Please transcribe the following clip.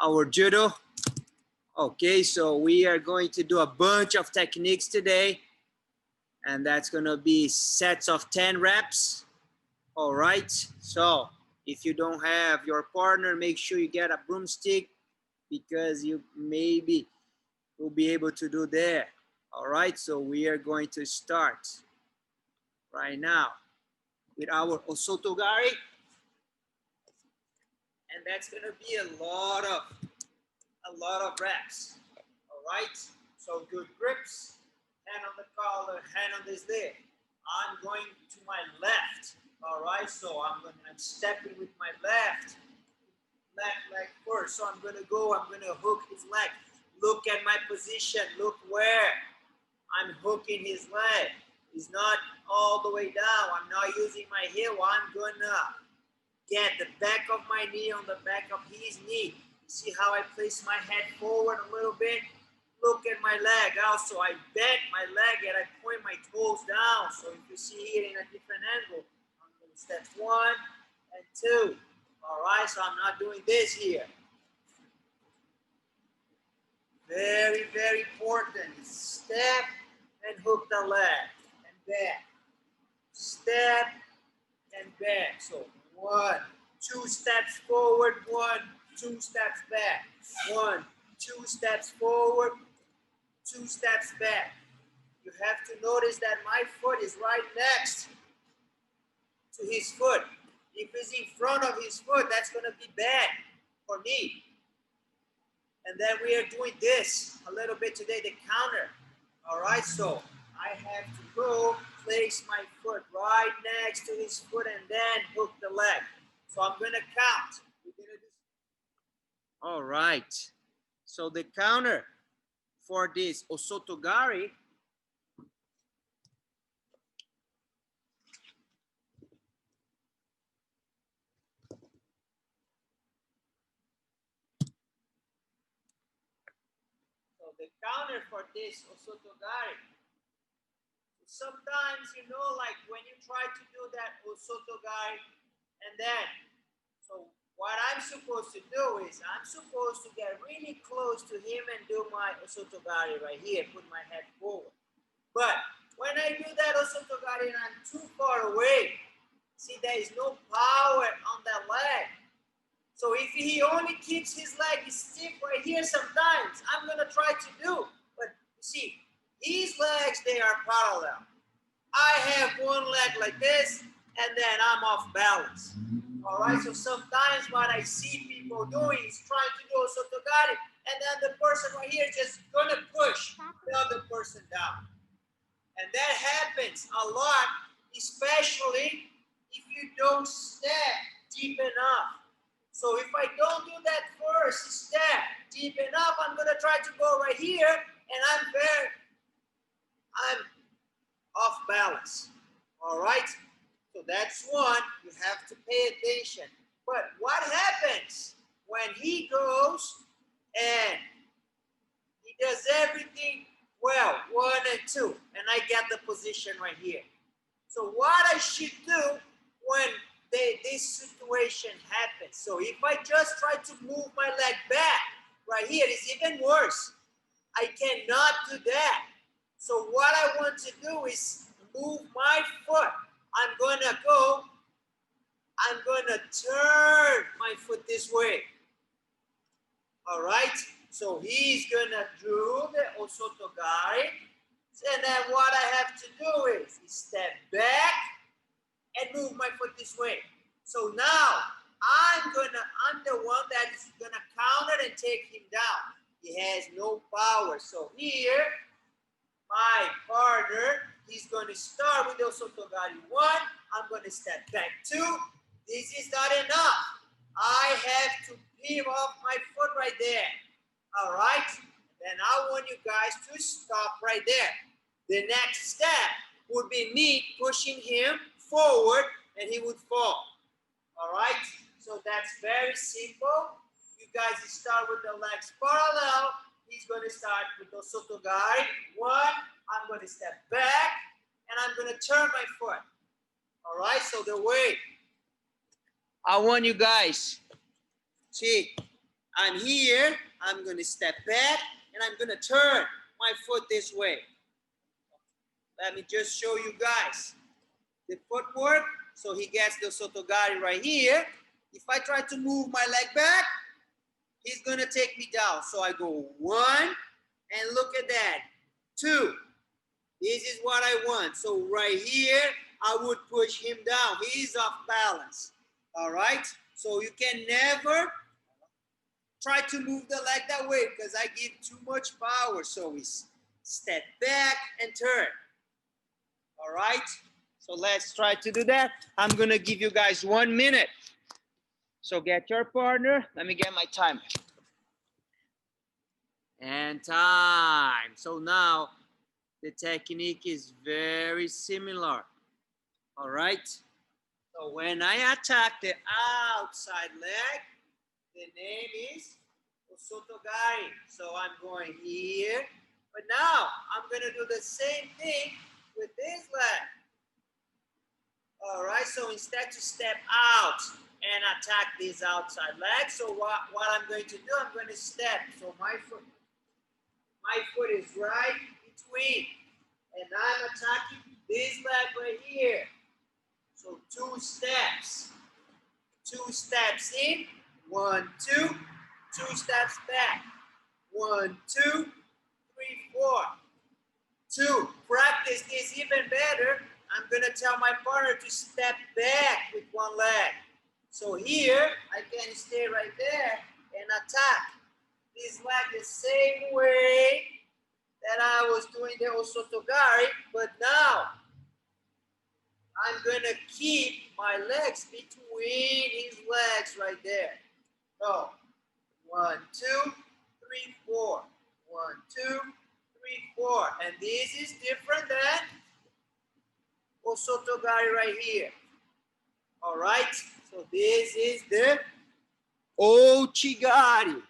our judo. Okay, so we are going to do a bunch of techniques today, and that's gonna be sets of 10 reps. All right, so if you don't have your partner, make sure you get a broomstick because you maybe will be able to do there. All right, so we are going to start right now with our O-Soto Gari, and that's gonna be a lot of reps. All right, so good grips, hand on the collar, hand on this leg. I'm going to my left. All right, so I'm stepping with my left leg first. So I'm gonna hook his leg. Look at my position. Look where I'm hooking his leg. It's not all the way down. I'm not using my heel. I'm gonna get the back of my knee on the back of his knee. See how I place my head forward a little bit? Look at my leg. Also, I bend my leg and I point my toes down. So if you see it in a different angle, I'm going to step 1 and 2. All right, so I'm not doing this here. Very, very important. Step and hook the leg and back. Step and back. So 1, 2 steps forward, 1, 2 steps back. 1, 2 steps forward, 2 steps back. You have to notice that my foot is right next to his foot. If it's in front of his foot, that's going to be bad for me. And then we are doing this a little bit today, the counter. All right, so I have to go place my foot right next to his foot and then hook the leg. So I'm going to count. We're going to do. All right. So the counter for this O-Soto Gari . So the counter for this O-Soto Gari. Sometimes, you know, like when you try to do that O-Soto Gari and then, so what I'm supposed to do is I'm supposed to get really close to him and do my O-Soto Gari right here, put my head forward. But when I do that O-Soto Gari and I'm too far away, see there is no power on that leg. So if he only keeps his leg stiff right here sometimes, I'm gonna try to do, but you see, these legs, they are parallel. I have one leg like this, and then I'm off balance. All right, so sometimes what I see people doing is trying to do O-Soto Gari, and then the person right here is just gonna push the other person down. And that happens a lot, especially if you don't step deep enough. So if I don't do that first step deep enough, I'm gonna try to go right here, and I'm off balance. All right. So that's one, you have to pay attention. But what happens when he goes and he does everything well, 1 and 2, and I get the position right here. So what I should do when this situation happens, so if I just try to move my leg back, right here is even worse. I cannot do that. So what I want to do is move my foot. I'm gonna turn my foot this way. All right, so he's gonna do the O-Soto Gari. And then what I have to do is step back and move my foot this way. So now I'm the one that is gonna counter and take him down. He has no power. So here, my partner, he's going to start with the O-Soto Gari 1. I'm going to step back 2. This is not enough. I have to peel off my foot right there. All right? Then I want you guys to stop right there. The next step would be me pushing him forward and he would fall. All right? So that's very simple. You guys start with the legs parallel. He's going to start with the O-Soto Gari 1. I'm going to step back and I'm going to turn my foot. All right, so the way I want you guys, see, I'm here, I'm gonna step back, and I'm gonna turn my foot this way. Let me just show you guys the footwork. So he gets the O-Soto Gari right here. If I try to move my leg back, he's gonna take me down. So I go 1, and look at that, 2. This is what I want. So right here, I would push him down. He's off balance. All right? So you can never try to move the leg that way because I give too much power. So we step back and turn. All right? So let's try to do that. I'm going to give you guys 1 minute. So get your partner. Let me get my timer. And time. So now the technique is very similar. All right? So when I attack the outside leg, the name is O-Soto Gari. So I'm going here. But now I'm going to do the same thing with this leg. All right, so instead to step out and attack this outside leg, so what I'm going to do, I'm going to step. So my foot is right between, and I'm attacking this leg right here. So 2 steps. 2 steps in, 1, 2, 2 steps back. 1, 2, 3, 4. 2. Practice this even better. I'm going to tell my partner to step back with 1 leg. So here, I can stay right there and attack this leg the same way that I was doing the O-Soto Gari, but now I'm going to keep my legs between his legs right there. So 1, 2, 3, 4. 1, 2, 3, 4. And this is different than O-Soto Gari right here. All right. So this is the Ouchi Gari.